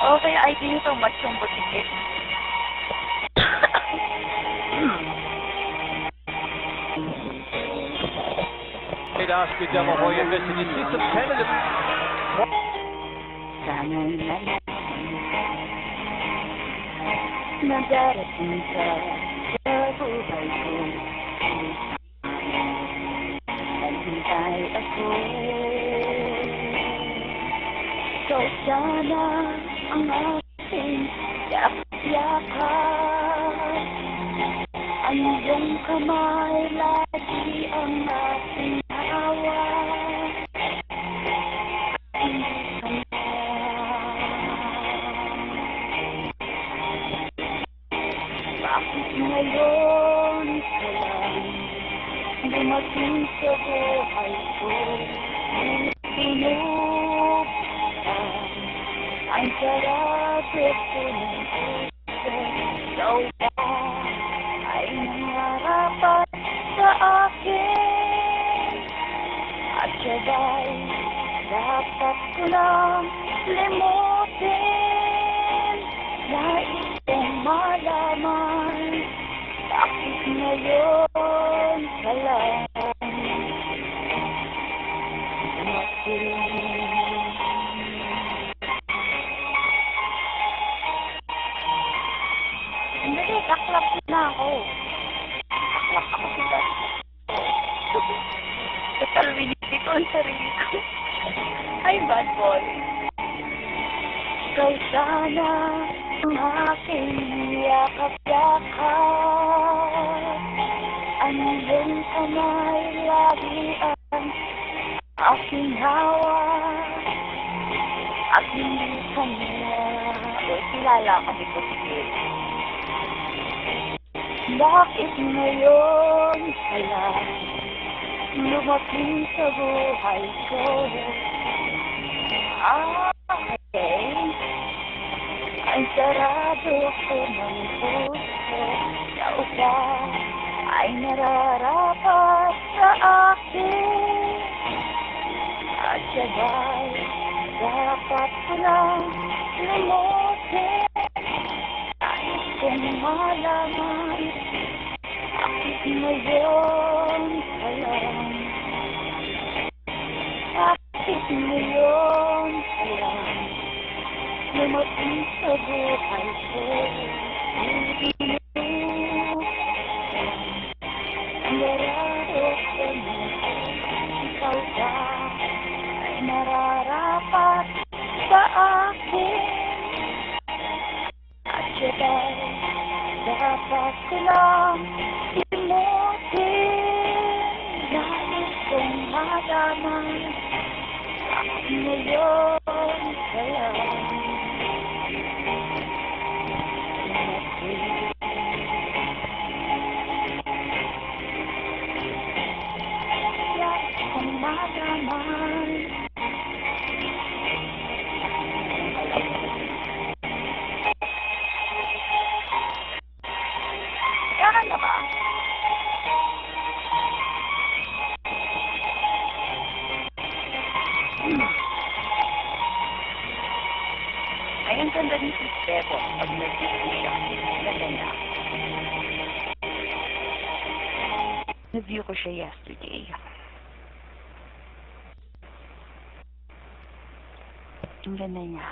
Okay, I think so much yung butike. They'd ask you, Devil Hoya Vision, you see some tentative... Sana'y na darating ka sa buhay ko. Naghintay ako. Ikaw sana ang aking yakap-yakap. Ang iyong kamay lagi ang aking hawak. Bakit ngayon ka lang dumating sa buhay ko? Pinupaan ang sarado ko ng puso. Ikaw ba ay nangarapat sa akin? At sabay dapat ko lang limutin. Nais kong malaman, bakit ngayon ka lang dumating? Hindi, taklap na ako. Taklap ako kita. Total winiti ko ang sarili ko. Ay, bad boy. Ikaw sana ang aking yakap-yakap. Ang iyong kamay lagi ang aking hawak. At hindi kanya kilala kami ko sige. Bakit ngayon ka lang lumating sa buhay ko? Okay. Ang sarado ko ng puso. Ikaw ba ay nararapat sa akin? At sabay dapat ko lang limutin. Nais kong malaman, bakit ngayon ka lang? Bakit ngayon ka lang lumating sa buhay ko? Ang nararo ko na ikaw ba ay nararapat sa akin? At sabay dapat ko lang limutin. Nais kong malaman, bakit ngayon ka lang dumating? Nais kong malaman. Kaya na ba? Ay, ang ganda ni si Bebo pag nag-view siya. Ganda niya. Nag-view ko siya yesterday. Ang ganda niya.